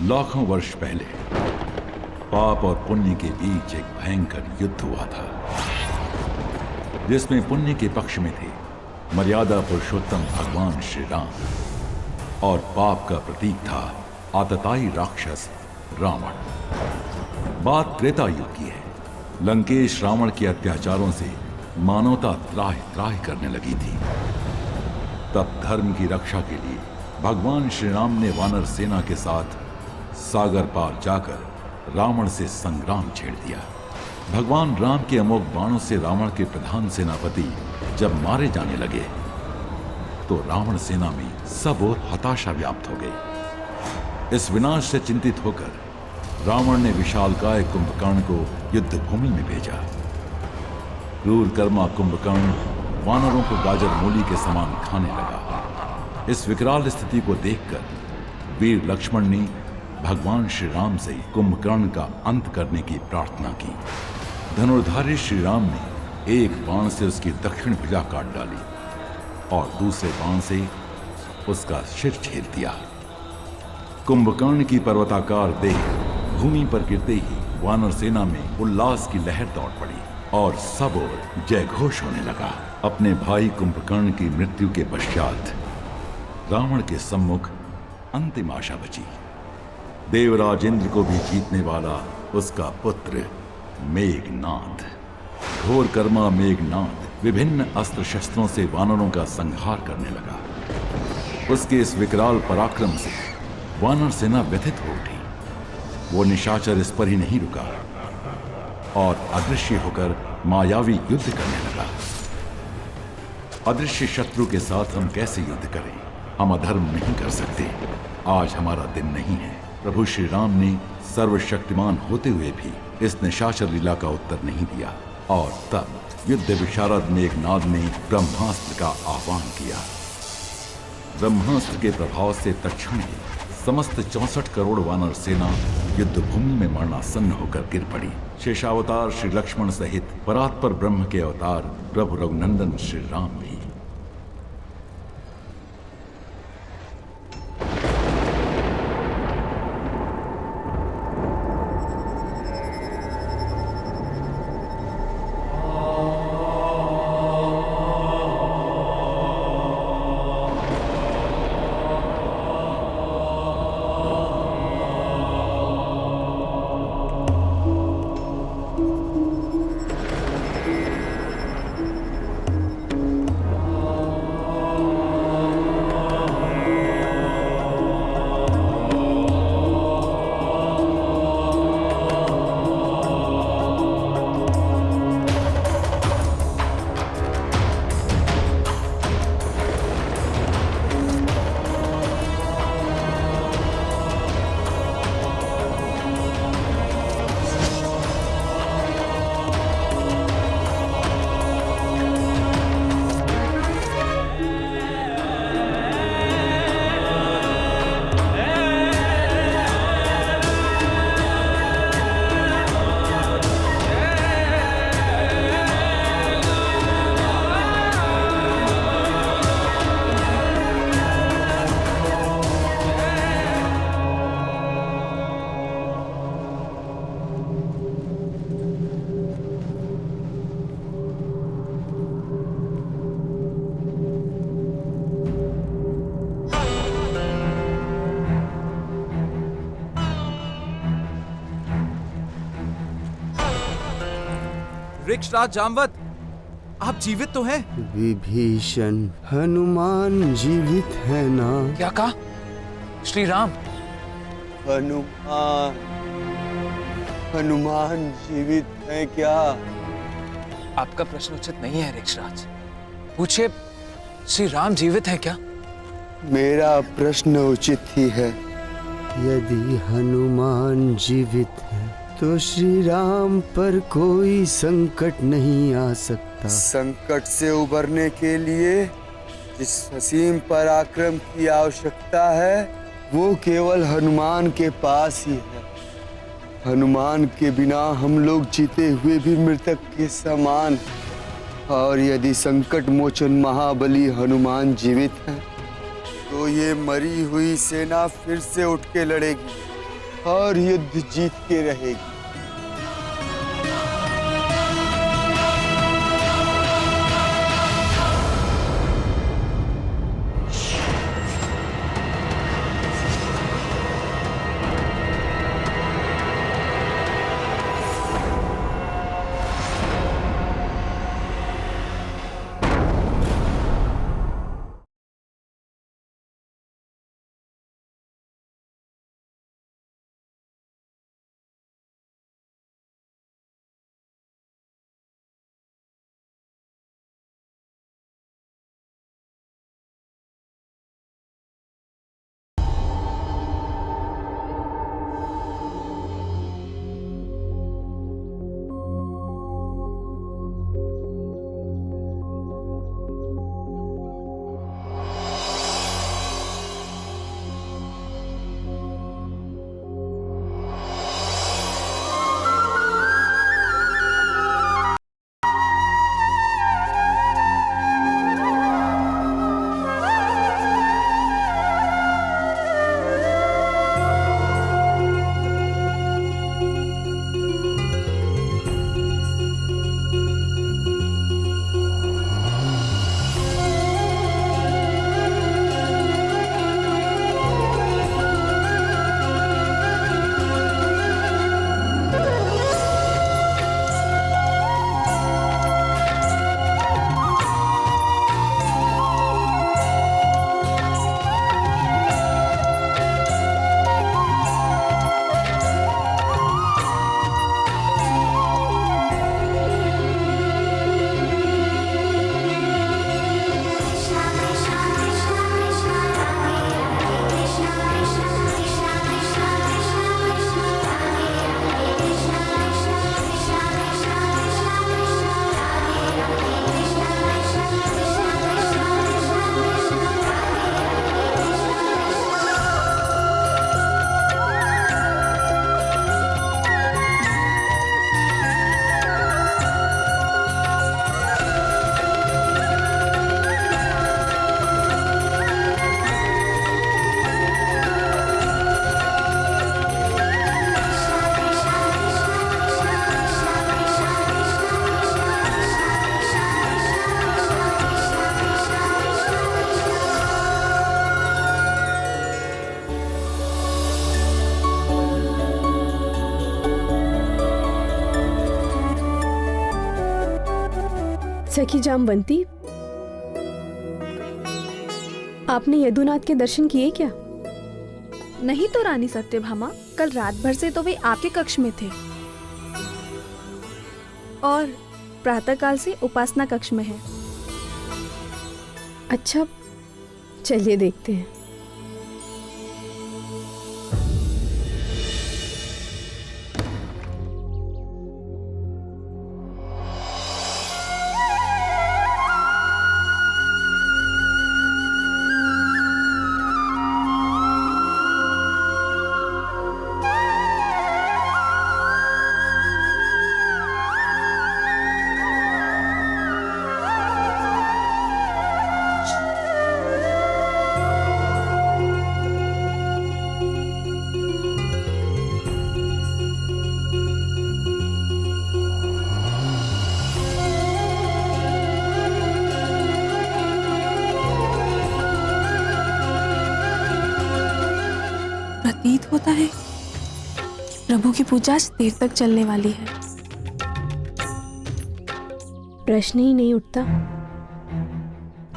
लाखों वर्ष पहले पाप और पुण्य के बीच एक भयंकर युद्ध हुआ था, जिसमें पुण्य के पक्ष में थे मर्यादा पुरुषोत्तम भगवान श्री राम और पाप का प्रतीक था आतताई राक्षस रावण। बात त्रेता युग की है। लंकेश रावण के अत्याचारों से मानवता त्राहि त्राहि करने लगी थी। तब धर्म की रक्षा के लिए भगवान श्री राम ने वानर सेना के साथ सागर पार जाकर रावण से संग्राम छेड़ दिया। भगवान राम के अमोघ बाणों से रावण के प्रधान सेनापति जब मारे जाने लगे तो रावण सेना में सब ओर हताशा व्याप्त हो गई। इस विनाश से चिंतित होकर रावण ने विशालकाय कुंभकर्ण को युद्ध भूमि में भेजा। क्रूर कर्मा कुंभकर्ण वानरों को गाजर मूली के समान खाने लगा। इस विकराल स्थिति को देखकर वीर लक्ष्मण ने भगवान श्री राम से कुंभकर्ण का अंत करने की प्रार्थना की। धनुर्धारी श्री राम ने एक बाण से उसकी दक्षिण भुजा काट डाली और दूसरे बाण से उसका सिर छेद दिया। कुंभकर्ण की पर्वताकार देह भूमि पर गिरते ही वानर सेना में उल्लास की लहर दौड़ पड़ी और सब ओर जय घोष होने लगा। अपने भाई कुंभकर्ण की मृत्यु के पश्चात रावण के सम्मुख अंतिम आशा बची। देवराज इंद्र को भी जीतने वाला उसका पुत्र मेघनाद। घोर कर्मा मेघनाद विभिन्न अस्त्र शस्त्रों से वानरों का संहार करने लगा। उसके इस विकराल पराक्रम से वानर सेना व्यथित हो उठी। वो निशाचर इस पर ही नहीं रुका और अदृश्य होकर मायावी युद्ध करने लगा। अदृश्य शत्रु के साथ हम कैसे युद्ध करें? हम अधर्म नहीं कर सकते। आज हमारा दिन नहीं है। प्रभु श्री राम ने सर्वशक्तिमान होते हुए भी इस निशाचर लीला का उत्तर नहीं दिया और तब युद्ध विशारद मेघनाद ने ब्रह्मास्त्र का आह्वान किया। ब्रह्मास्त्र के प्रभाव से तत्क्षण ही समस्त 64 करोड़ वानर सेना युद्ध भूमि में मरणासन्न होकर गिर पड़ी। शेषावतार श्री लक्ष्मण सहित परात्पर ब्रह्म के अवतार प्रभु रघुनंदन श्री राम भी। वृक्षराज जामवत, आप जीवित तो हैं? विभीषण, हनुमान जीवित है ना? क्या कहा? श्री राम? हनुमान जीवित है क्या? आपका प्रश्न उचित नहीं है वृक्षराज। पूछिए, श्री राम जीवित है क्या? मेरा प्रश्न उचित ही है। यदि हनुमान जीवित है तो श्री राम पर कोई संकट नहीं आ सकता। संकट से उबरने के लिए जिस असीम पराक्रम की आवश्यकता है वो केवल हनुमान के पास ही है। हनुमान के बिना हम लोग जीते हुए भी मृतक के समान। और यदि संकट मोचन महाबली हनुमान जीवित है तो ये मरी हुई सेना फिर से उठ के लड़ेगी। और युद्ध जीत के रहेगी। सखी जामवंती, आपने यदुनाथ के दर्शन किए क्या? नहीं तो रानी सत्यभामा, कल रात भर से तो वे आपके कक्ष में थे और प्रातःकाल से उपासना कक्ष में है। अच्छा, चलिए देखते हैं। प्रतीत होता है कि प्रभु की पूजा आज देर तक चलने वाली है। प्रश्न ही नहीं उठता।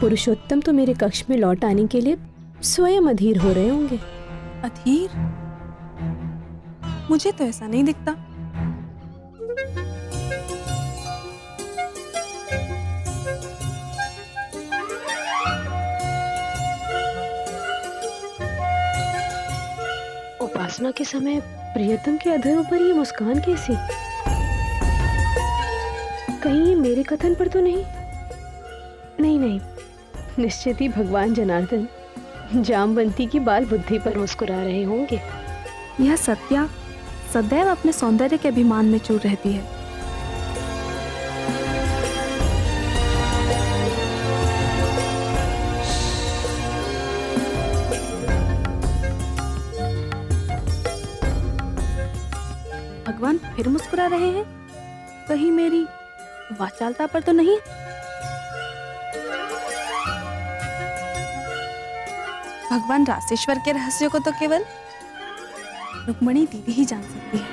पुरुषोत्तम तो मेरे कक्ष में लौट आने के लिए स्वयं अधीर हो रहे होंगे। अधीर? मुझे तो ऐसा नहीं दिखता। उपासना के समय प्रियतम के अधरों पर ये मुस्कान कैसी? कहीं ये मेरे कथन पर तो नहीं? नहीं नहीं, निश्चित ही भगवान जनार्दन जामवंती की बाल बुद्धि पर मुस्कुरा रहे होंगे। यह सत्या सदैव अपने सौंदर्य के अभिमान में चूर रहती है। फिर मुस्कुरा रहे हैं? कहीं मेरी वाचालता पर तो नहीं? भगवान रासेश्वर के रहस्य को तो केवल रुक्मणी दीदी ही जान सकती है।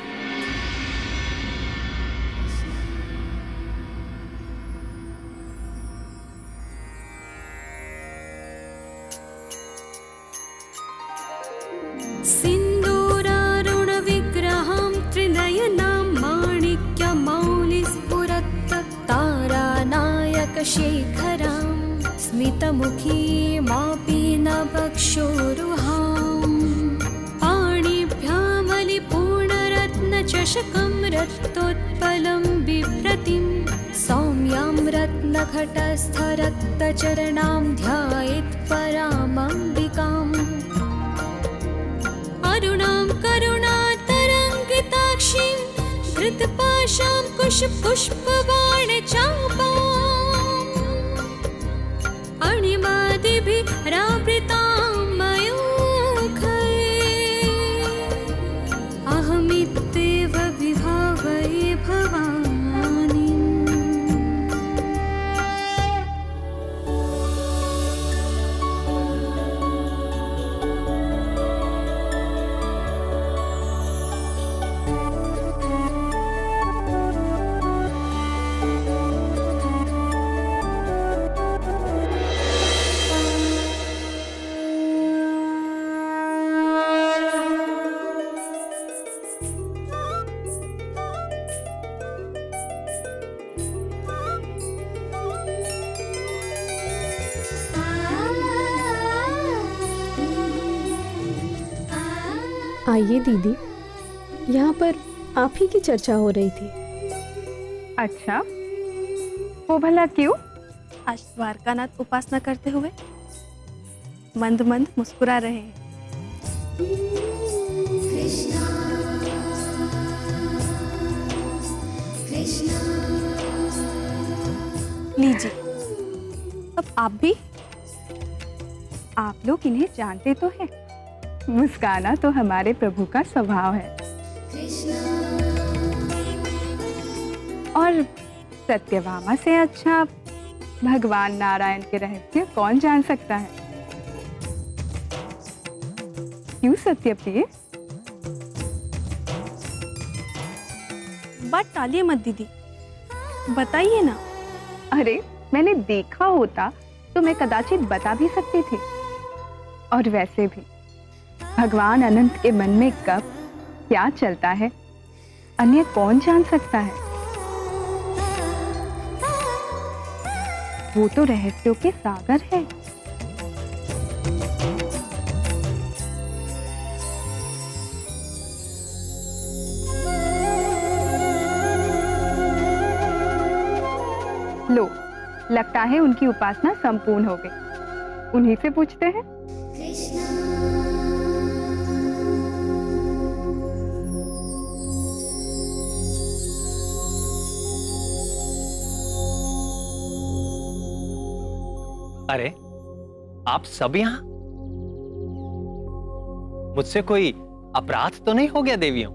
सिन्दूरारुणविग्रहां त्रिनयनां माणिक्यमौलिस्फुरत्तारानायकशेखरां स्मितमुखीमापि नभक्षोरुहां पाणिभ्यामलिपूर्णरत्नचषकं रक्तोत्पलं बिभ्रतिं सौम्यां रत्नघटस्थरक्तचरणां ध्यायेत् परामम्बिकाम् अरुणां करुणातरङ्गिताक्षीं धृतपाशां कुशपुष्पबाणचापाम् अणिमादिभिरावृतां मयूखैः अहमित्येव विभावये भवानीम्। आइए दीदी, यहाँ पर आप ही की चर्चा हो रही थी। अच्छा, वो भला क्यों? आज द्वारकानाथ उपासना करते हुए मंद मंद मुस्कुरा रहे हैं। लीजिए, अब आप भी। आप लोग इन्हें जानते तो हैं। मुस्काना तो हमारे प्रभु का स्वभाव है। और सत्यभामा से अच्छा भगवान नारायण के रहस्य कौन जान सकता है? क्यों सत्यप्रिय? बात टालिए मत दीदी, बताइए ना। अरे, मैंने देखा होता तो मैं कदाचित बता भी सकती थी। और वैसे भी भगवान अनंत के मन में कब क्या चलता है, अन्य कौन जान सकता है? वो तो रहस्यों के सागर है। लो, लगता है उनकी उपासना संपूर्ण हो गई। उन्हीं से पूछते हैं। अरे, आप सब यहाँ? मुझसे कोई अपराध तो नहीं हो गया देवियों?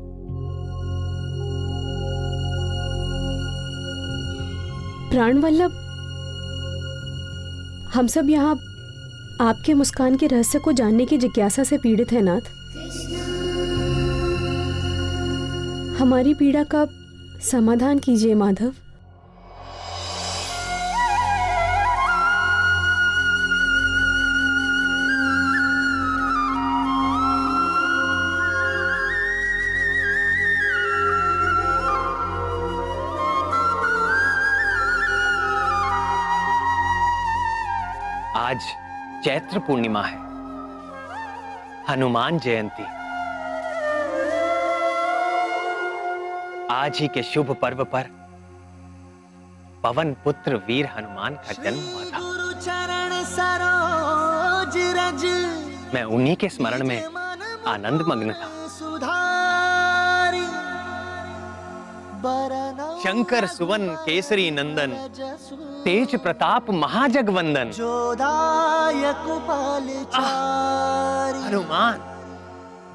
प्राणवल्लभ, हम सब यहाँ आपके मुस्कान के रहस्य को जानने की जिज्ञासा से पीड़ित हैं नाथ। हमारी पीड़ा का समाधान कीजिए माधव। आज चैत्र पूर्णिमा है, हनुमान जयंती। आज ही के शुभ पर्व पर पवन पुत्र वीर हनुमान का जन्म हुआ था। मैं उन्हीं के स्मरण में आनंद मग्न था। शंकर सुवन केसरी नंदन, तेज प्रताप महाजगवंदन। हनुमान,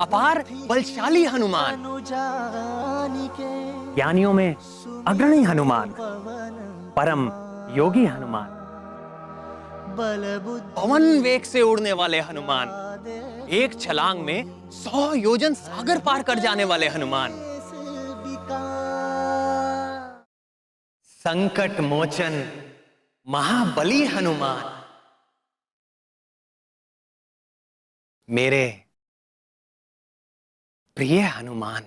अपार बलशाली हनुमान। ज्ञानियों में अग्रणी हनुमान, परम योगी हनुमान, पवन वेग से उड़ने वाले हनुमान, एक छलांग में 100 योजन सागर पार कर जाने वाले हनुमान, संकट मोचन महाबली हनुमान, मेरे प्रिय हनुमान।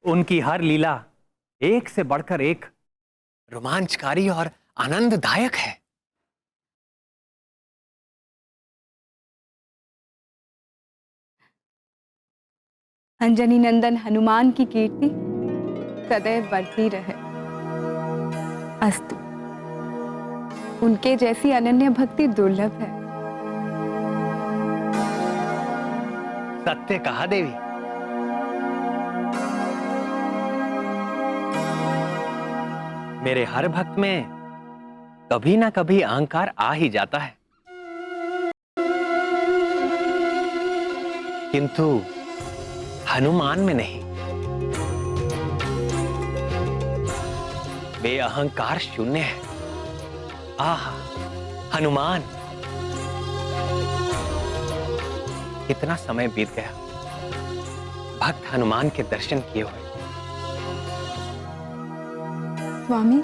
उनकी हर लीला एक से बढ़कर एक रोमांचकारी और आनंददायक है। अंजनी नंदन हनुमान की कीर्ति सदैव बढ़ती रहे। अस्तु। उनके जैसी अनन्य भक्ति दुर्लभ है। सत्य कहा देवी। मेरे हर भक्त में कभी ना कभी अहंकार आ ही जाता है, किंतु हनुमान में नहीं। वे अहंकार शून्य है। आहा, हनुमान। कितना समय बीत गया भक्त हनुमान के दर्शन किए हुए। स्वामी,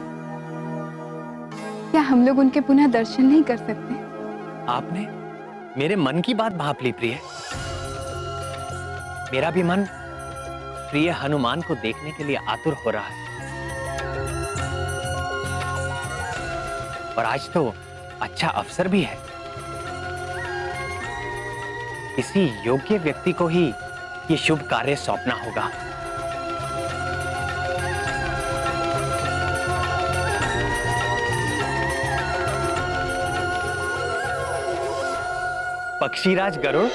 क्या हम लोग उनके पुनः दर्शन नहीं कर सकते? आपने मेरे मन की बात भाप ली प्रिय। मेरा भी मन प्रिय हनुमान को देखने के लिए आतुर हो रहा है। और आज तो अच्छा अवसर भी है। किसी योग्य व्यक्ति को ही ये शुभ कार्य सौंपना होगा। पक्षीराज गरुड़,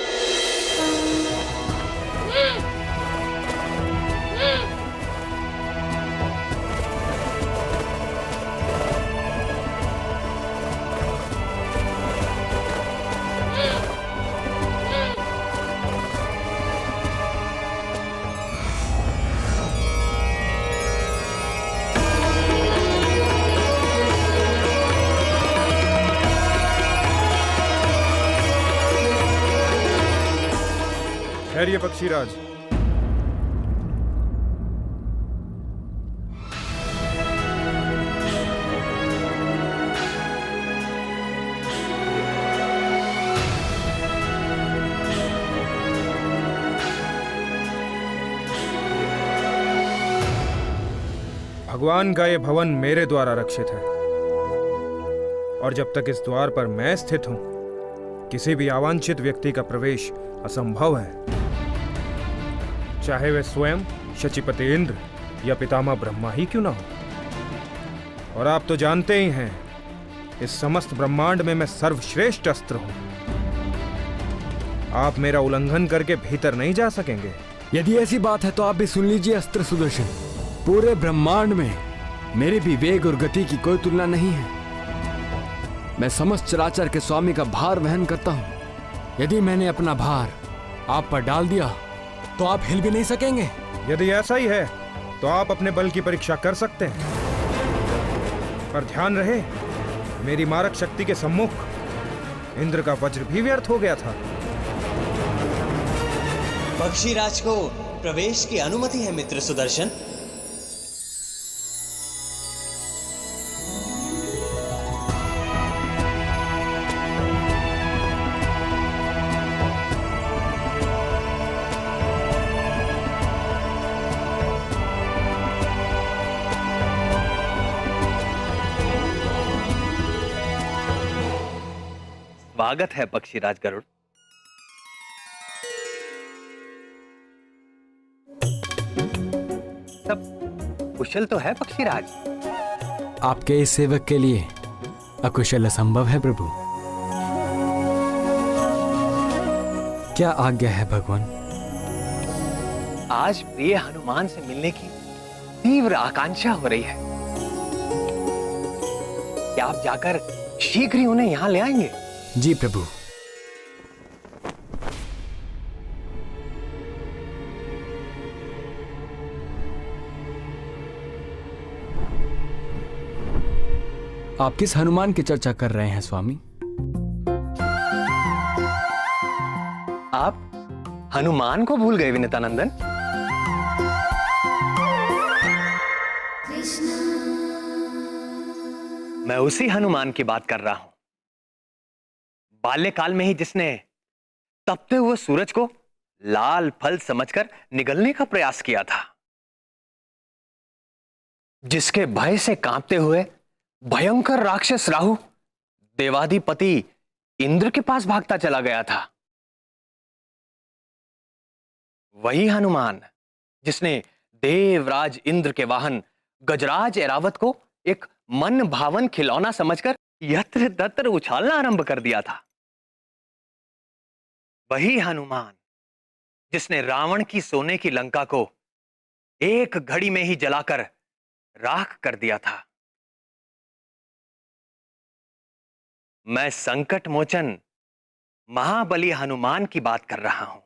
ठहरिए पक्षीराज। भगवान का ये भवन मेरे द्वारा रक्षित है, और जब तक इस द्वार पर मैं स्थित हूं, किसी भी अवांछित व्यक्ति का प्रवेश असंभव है, चाहे वे स्वयं शचीपति इंद्र या पितामह ब्रह्मा ही क्यों ना हो। और आप तो जानते ही हैं, इस समस्त ब्रह्मांड में मैं सर्वश्रेष्ठ अस्त्र हूं। आप मेरा उल्लंघन करके भीतर नहीं जा सकेंगे। यदि ऐसी बात है तो आप भी सुन लीजिए अस्त्र सुदर्शन। पूरे ब्रह्मांड में मेरे भी वेग और गति की कोई तुलना नहीं है। मैं समस्त चराचर के स्वामी का भार वहन करता हूं। यदि मैंने अपना भार आप पर डाल दिया तो आप हिल भी नहीं सकेंगे। यदि ऐसा ही है तो आप अपने बल की परीक्षा कर सकते हैं, पर ध्यान रहे, मेरी मारक शक्ति के सम्मुख इंद्र का वज्र भी व्यर्थ हो गया था। पक्षीराज को प्रवेश की अनुमति है मित्र सुदर्शन। स्वागत है पक्षीराज गरुड़। सब कुशल तो है पक्षीराज? आपके इस सेवक के लिए अकुशल असंभव है प्रभु। क्या आज्ञा है भगवान? आज प्रिय हनुमान से मिलने की तीव्र आकांक्षा हो रही है। क्या आप जाकर शीघ्र ही उन्हें यहां ले आएंगे? जी प्रभु। आप किस हनुमान की चर्चा कर रहे हैं स्वामी? आप हनुमान को भूल गए विनीतानंदन? मैं उसी हनुमान की बात कर रहा हूं, बाल्यकाल में ही जिसने तपते हुए सूरज को लाल फल समझकर निगलने का प्रयास किया था, जिसके भय से कांपते हुए भयंकर राक्षस राहु देवाधिपति इंद्र के पास भागता चला गया था। वही हनुमान जिसने देवराज इंद्र के वाहन गजराज ऐरावत को एक मन भावन खिलौना समझकर यत्र तत्र उछालना आरंभ कर दिया था। वही हनुमान जिसने रावण की सोने की लंका को एक घड़ी में ही जलाकर राख कर दिया था। मैं संकट मोचन महाबली हनुमान की बात कर रहा हूं।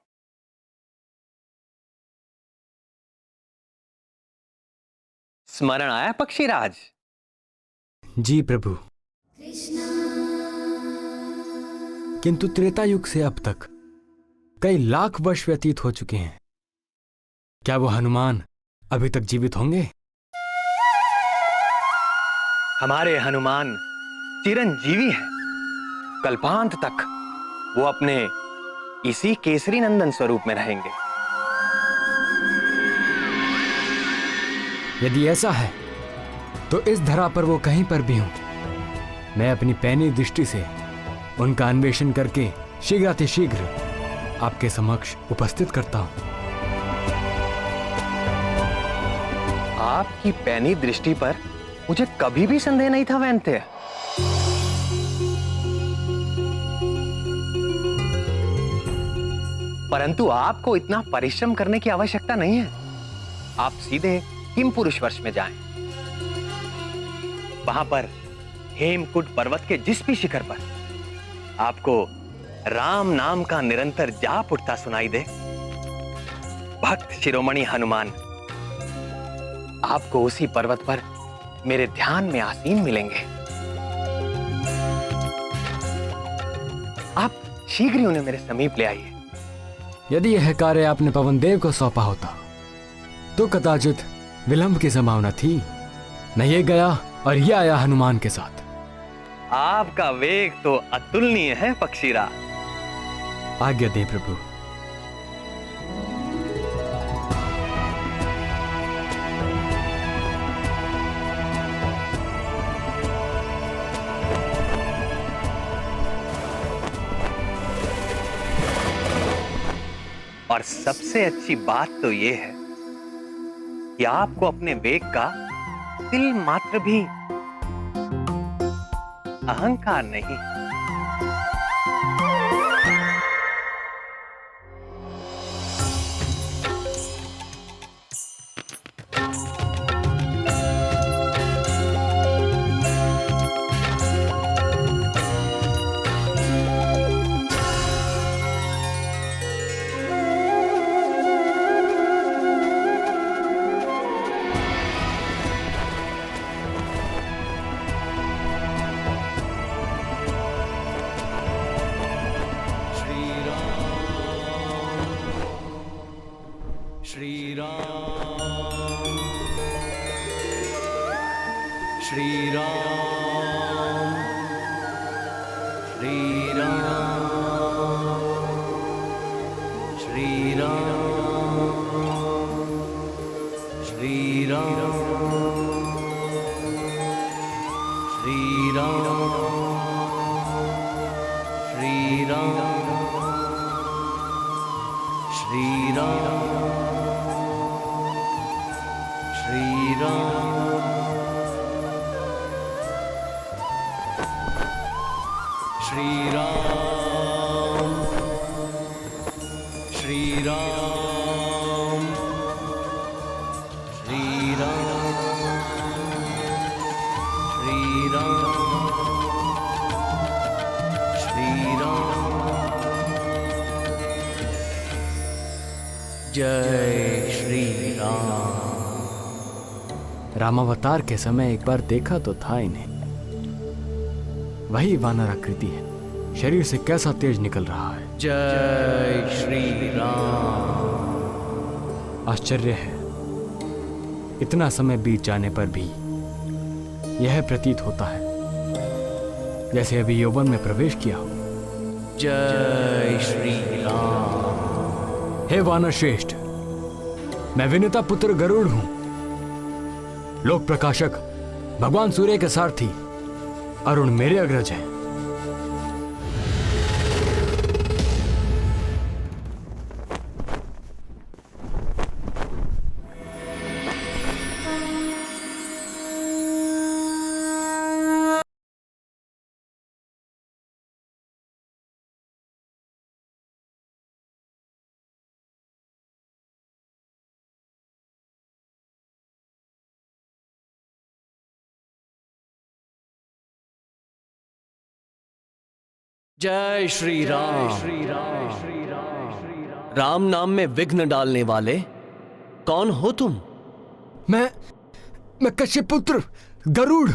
स्मरण आया पक्षीराज? जी प्रभु। किंतु त्रेता युग से अब तक कई लाख वर्ष व्यतीत हो चुके हैं। क्या वो हनुमान अभी तक जीवित होंगे? हमारे हनुमान चिरंजीवी हैं। कल्पांत तक वो अपने इसी केसरी नंदन स्वरूप में रहेंगे। यदि ऐसा है तो इस धरा पर वो कहीं पर भी हों, मैं अपनी पैनी दृष्टि से उनका अन्वेषण करके शीघ्रातिशीघ्र आपके समक्ष उपस्थित करता हूं। आपकी पैनी दृष्टि पर मुझे कभी भी संदेह नहीं था वैन्य। परंतु आपको इतना परिश्रम करने की आवश्यकता नहीं है। आप सीधे हिम पुरुष वर्ष में जाएं। वहां पर हेमकुट पर्वत के जिस भी शिखर पर आपको राम नाम का निरंतर जाप उठता सुनाई दे, भक्त शिरोमणि हनुमान आपको उसी पर्वत पर मेरे ध्यान में आसीन मिलेंगे। आप शीघ्र ही उन्हें मेरे समीप ले आइए। यदि यह कार्य आपने पवन देव को सौंपा होता तो कदाचित विलंब की संभावना थी। न ये गया और ये आया हनुमान के साथ। आपका वेग तो अतुलनीय है पक्षीरा। आज्ञा दे प्रभु। और सबसे अच्छी बात तो यह है कि आपको अपने वेग का तिल मात्र भी अहंकार नहीं। जय श्री राम। रामावतार के समय एक बार देखा तो था इन्हें, वही वानर आकृति है। शरीर से कैसा तेज निकल रहा है। जय श्री राम। आश्चर्य है, इतना समय बीत जाने पर भी यह प्रतीत होता है जैसे अभी यौवन में प्रवेश किया हो। जय श्री राम। हे वानर श्रेष्ठ, मैं विनिता पुत्र गरुड़ हूं, लोक प्रकाशक, भगवान सूर्य के सारथी। अरुण मेरे अग्रज हैं। जय श्री राम। राम नाम में विघ्न डालने वाले कौन हो तुम? मैं कश्यप पुत्र गरुड़।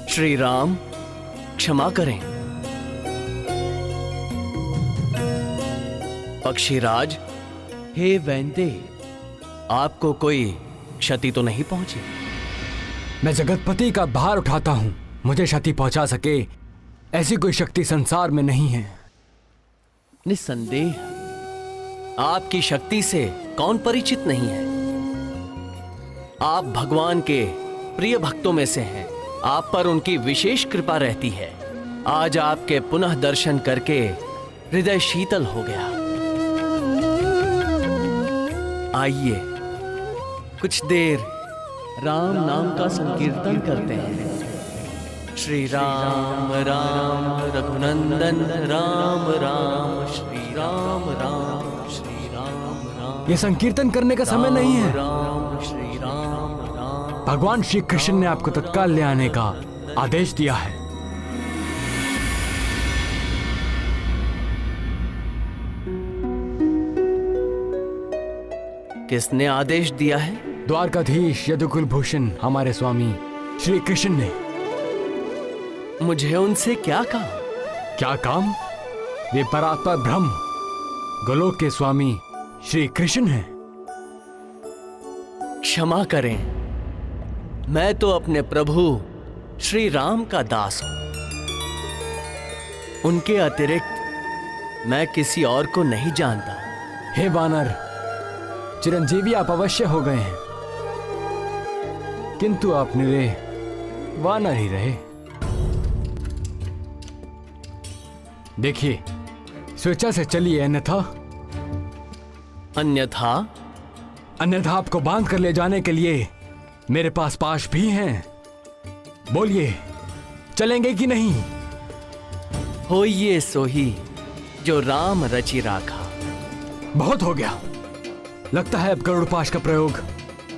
श्री राम, क्षमा करें। पक्षीराज, हे वैंदे, आपको कोई क्षति तो नहीं पहुंची? मैं जगतपति का भार उठाता हूं, मुझे क्षति पहुंचा सके ऐसी कोई शक्ति संसार में नहीं है। निस्संदेह आपकी शक्ति से कौन परिचित नहीं है। आप भगवान के प्रिय भक्तों में से हैं, आप पर उनकी विशेष कृपा रहती है। आज आपके पुनः दर्शन करके हृदय शीतल हो गया। आइए कुछ देर राम नाम का संकीर्तन करते हैं। श्री राम राम रघुनंदन राम राम, श्री राम राम, श्री राम राम। ये संकीर्तन करने का समय नहीं है। राम श्री राम। भगवान श्री कृष्ण ने आपको तत्काल ले आने का आदेश दिया है। किसने आदेश दिया है? द्वारकाधीश यदुकुल भूषण हमारे स्वामी श्री कृष्ण ने। मुझे उनसे क्या काम? क्या काम? वे परात्पर ब्रह्म गोलोक के स्वामी श्री कृष्ण हैं। क्षमा करें, मैं तो अपने प्रभु श्री राम का दास हूं। उनके अतिरिक्त मैं किसी और को नहीं जानता। हे वानर, चिरंजीवी आप अवश्य हो गए हैं, किंतु आप निरे वानर ही रहे। देखिए, स्वेच्छा से चलिए, अन्यथा आपको बांध कर ले जाने के लिए मेरे पास पाश भी हैं। बोलिए, चलेंगे कि नहीं? होइए सोही जो राम रचि राखा। बहुत हो गया, लगता है अब गरुड़ पाश का प्रयोग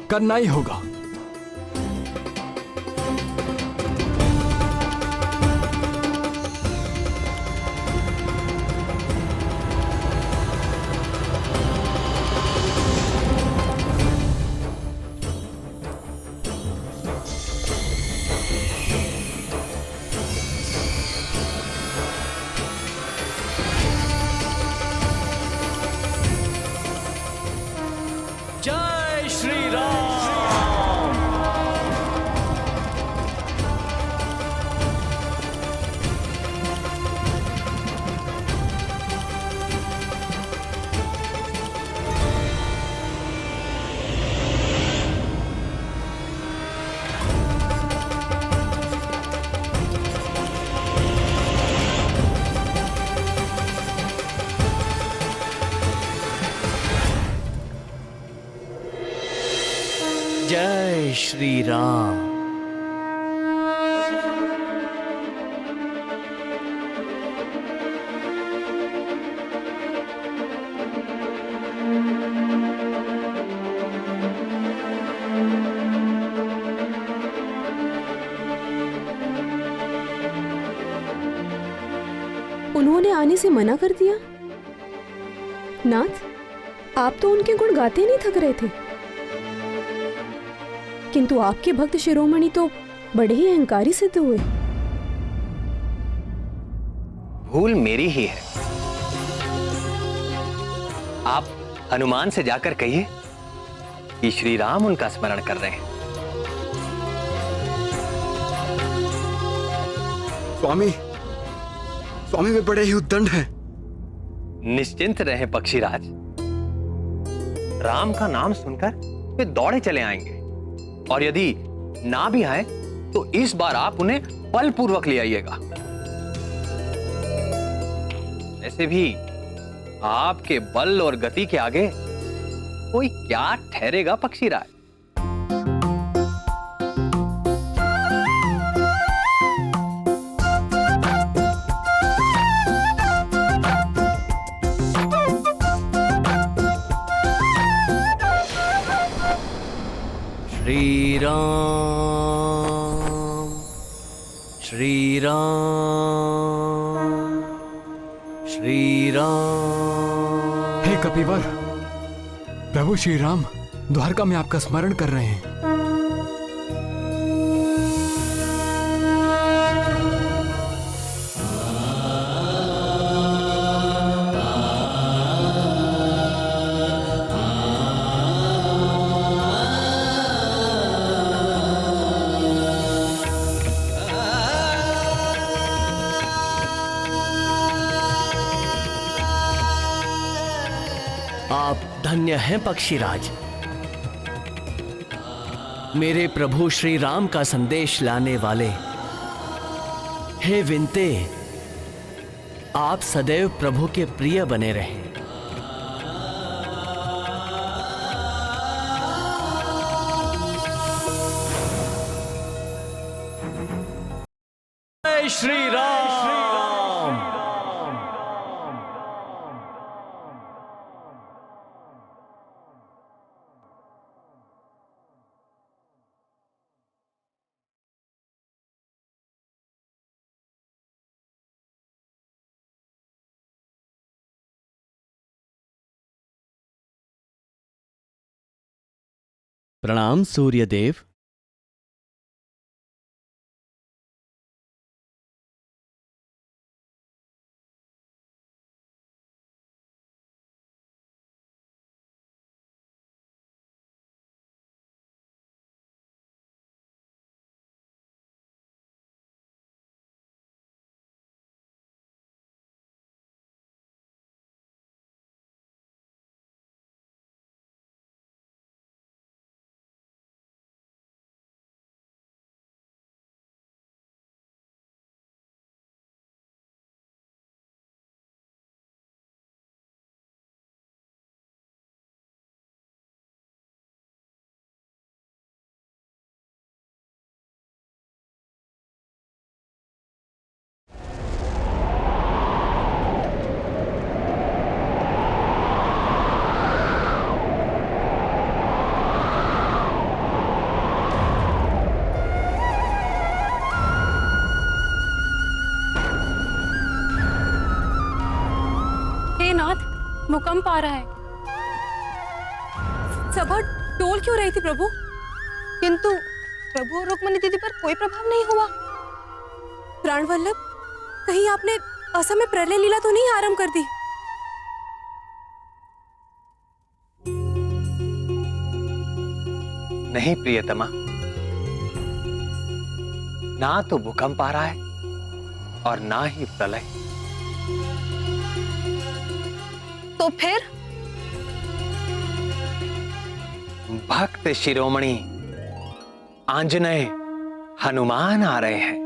करना ही होगा। जय श्री राम। जय श्री राम। उन्होंने आने से मना कर दिया? नाथ, आप तो उनके गुण गाते नहीं थक रहे थे, किंतु आपके भक्त शिरोमणि तो बड़े ही अहंकारी सिद्ध हुए। भूल मेरी ही है। आप हनुमान से जाकर कहिए कि श्री राम उनका स्मरण कर रहे हैं। स्वामी, स्वामी वे बड़े ही उद्दंड हैं। निश्चिंत रहें पक्षीराज, राम का नाम सुनकर वे दौड़े चले आएंगे, और यदि ना भी आए तो इस बार आप उन्हें बलपूर्वक ले आइएगा। ऐसे भी आपके बल और गति के आगे कोई क्या ठहरेगा पक्षीराज। श्री राम, श्री राम, श्री राम। हे कपिवर, प्रभु श्री राम द्वारका में आपका स्मरण कर रहे हैं। आप धन्य हैं पक्षीराज। मेरे प्रभु श्री राम का संदेश लाने वाले। हे विनते, आप सदैव प्रभु के प्रिय बने रहें। जय श्री राम। प्रणाम सूर्यदेव। भूकंप आ रहा है। सभा डोल क्यों रही थी प्रभु? किंतु प्रभु और रुक्मिणी दीदी पर कोई प्रभाव नहीं हुआ। प्राणवल्लभ, कहीं आपने असमय प्रलय लीला तो नहीं आरंभ कर दी? नहीं प्रियतमा, ना तो भूकंप आ रहा है और ना ही प्रलय। तो फिर भक्त शिरोमणि आंजनेय हनुमान आ रहे हैं।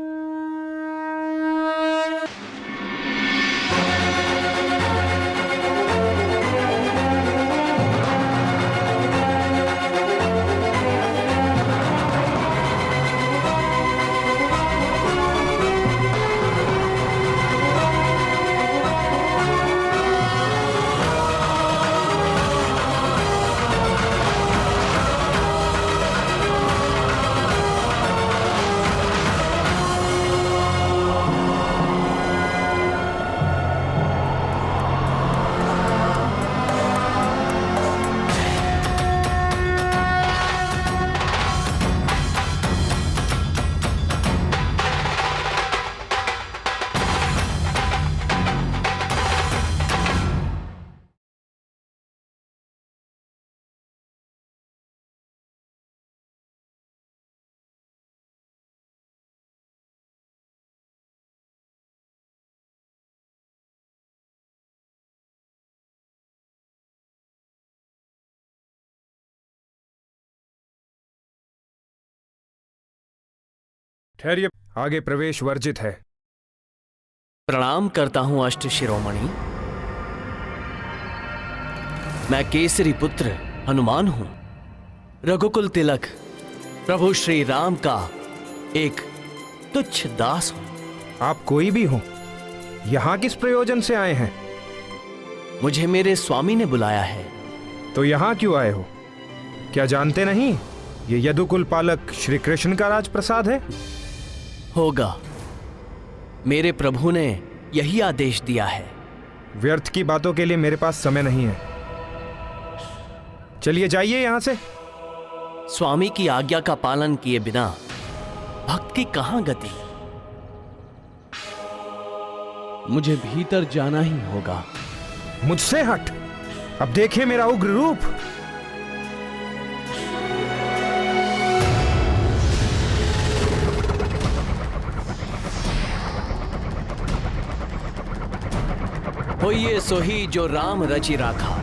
ठहरिए, आगे प्रवेश वर्जित है। प्रणाम करता हूं अष्ट शिरोमणि। मैं केसरी पुत्र हनुमान हूं, रघुकुल तिलक प्रभु श्री राम का एक तुच्छ दास हूं। आप कोई भी हो, यहां किस प्रयोजन से आए हैं? मुझे मेरे स्वामी ने बुलाया है। तो यहां क्यों आए हो? क्या जानते नहीं, ये यदुकुल पालक श्री कृष्ण का राजप्रसाद है? होगा, मेरे प्रभु ने यही आदेश दिया है। व्यर्थ की बातों के लिए मेरे पास समय नहीं है। चलिए जाइए यहां से। स्वामी की आज्ञा का पालन किए बिना भक्त की कहां गति। मुझे भीतर जाना ही होगा। मुझसे हट, अब देखिए मेरा उग्र रूप। होइए सोही जो राम रचि राखा।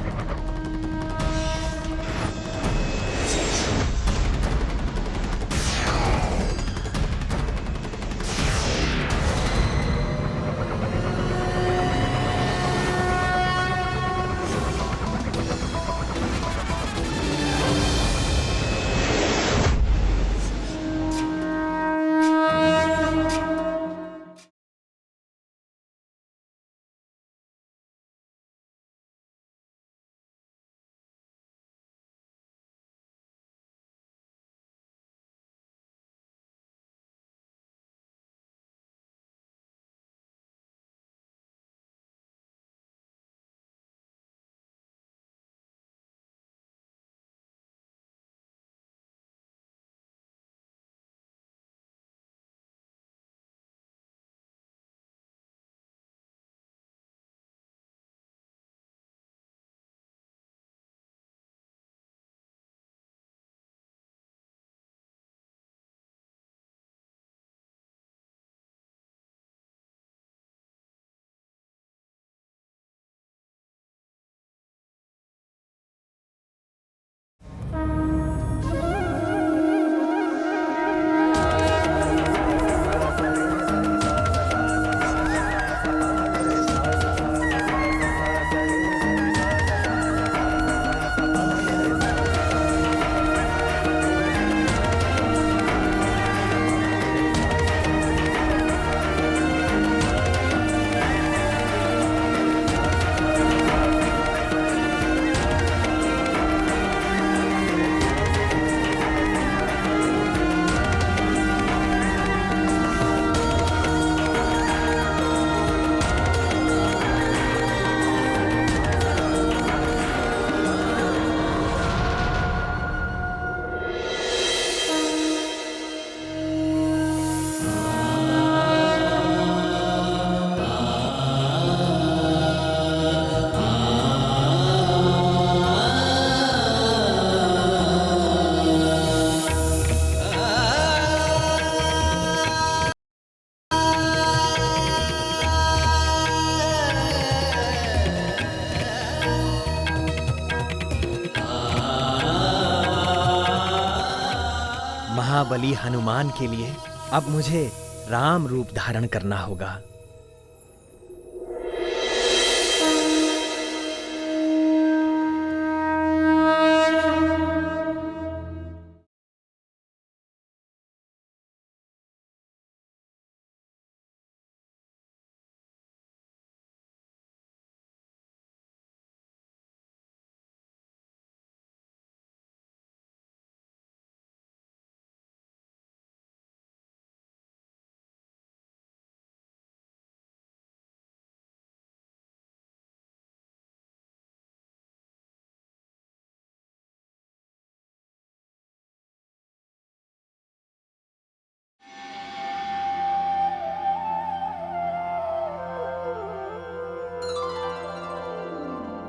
महाबली हनुमान के लिए अब मुझे राम रूप धारण करना होगा।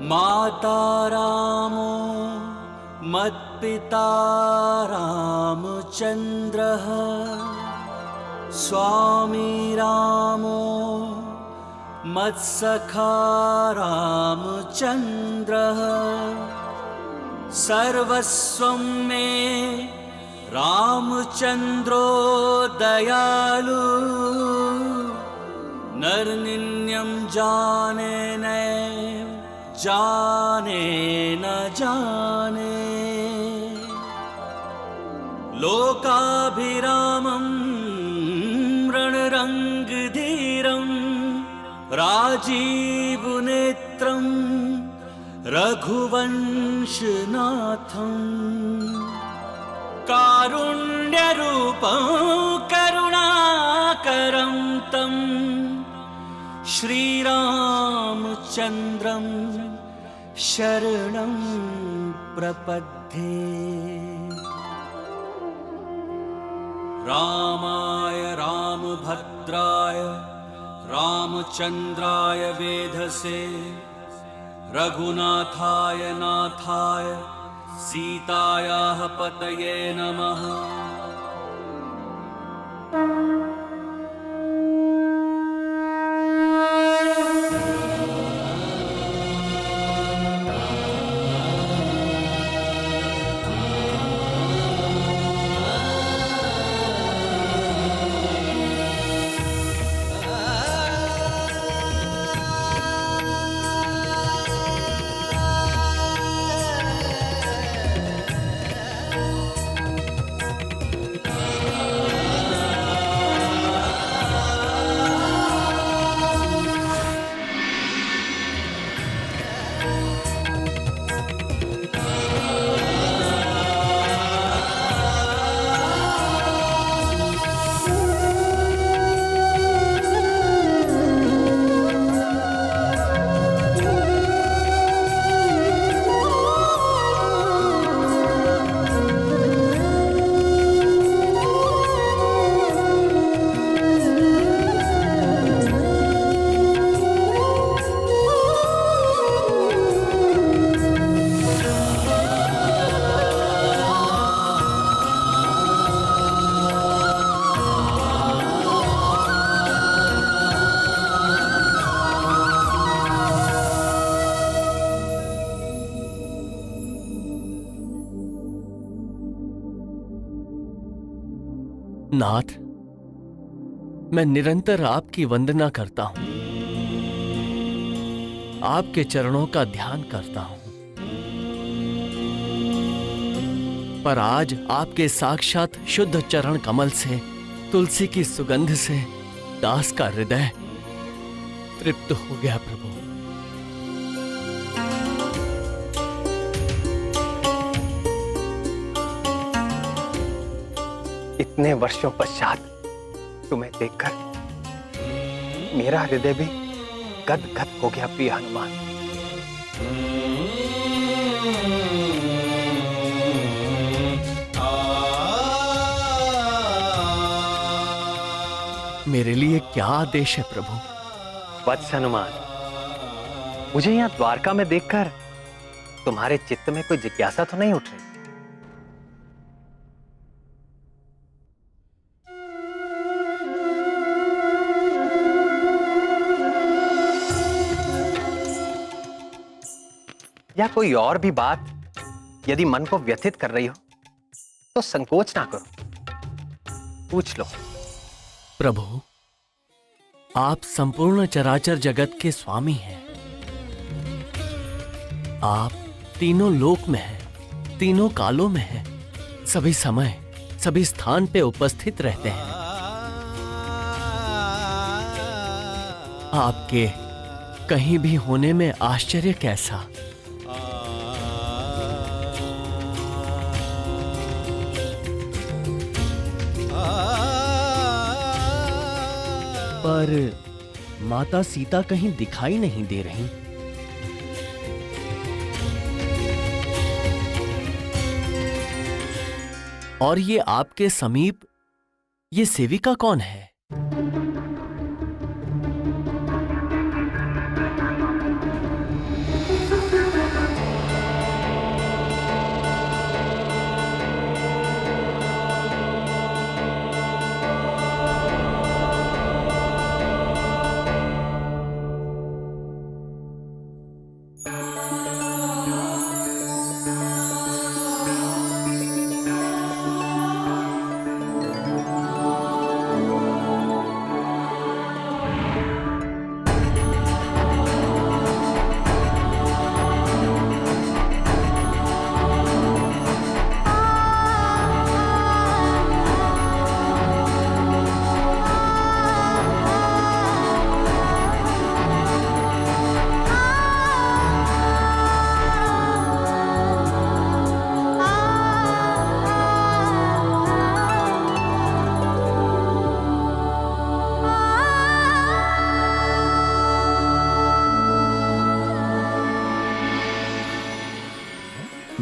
माता रामो मत्पिता रामचन्द्रः स्वामी रामो मत्सखा रामचन्द्रः सर्वस्वं मे रामचंद्रो दयालु नरनिन्यं जाने न जाने लोकाभिरामं रणरंगधीरं राजीवनेत्रं रघुवंशनाथं कारुण्यरूपं करुणाकरं तं श्रीरामचन्द्रं शरणं प्रपद्ये। रामाय रामभद्राय रामचन्द्राय वेधसे रघुनाथाय नाथाय सीतायाः पतये नमः। नाथ, मैं निरंतर आपकी वंदना करता हूं, आपके चरणों का ध्यान करता हूं, पर आज आपके साक्षात शुद्ध चरण कमल से, तुलसी की सुगंध से दास का हृदय तृप्त हो गया प्रभु। इतने वर्षों पश्चात तुम्हें देखकर मेरा हृदय भी गदगद हो गया प्रिय हनुमान। मेरे लिए क्या आदेश है प्रभु? वत्स हनुमान, मुझे यहाँ द्वारका में देखकर तुम्हारे चित्त में कोई जिज्ञासा तो नहीं उठ रही? या कोई और भी बात यदि मन को व्यथित कर रही हो तो संकोच ना करो, पूछ लो। प्रभु, आप संपूर्ण चराचर जगत के स्वामी हैं। आप तीनों लोक में हैं, तीनों कालों में हैं, सभी समय सभी स्थान पे उपस्थित रहते हैं। आपके कहीं भी होने में आश्चर्य कैसा? पर माता सीता कहीं दिखाई नहीं दे रही। और ये आपके समीप ये सेविका कौन है?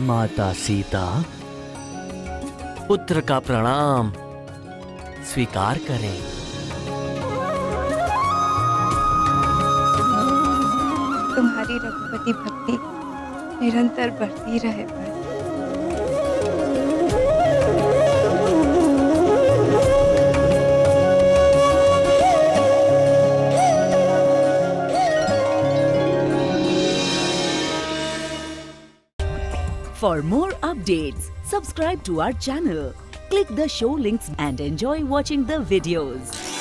माता सीता, पुत्र का प्रणाम स्वीकार करें। तुम्हारी रघुपति भक्ति निरंतर बढ़ती रहे पर। For more updates, subscribe to our channel, click the show links and enjoy watching the videos.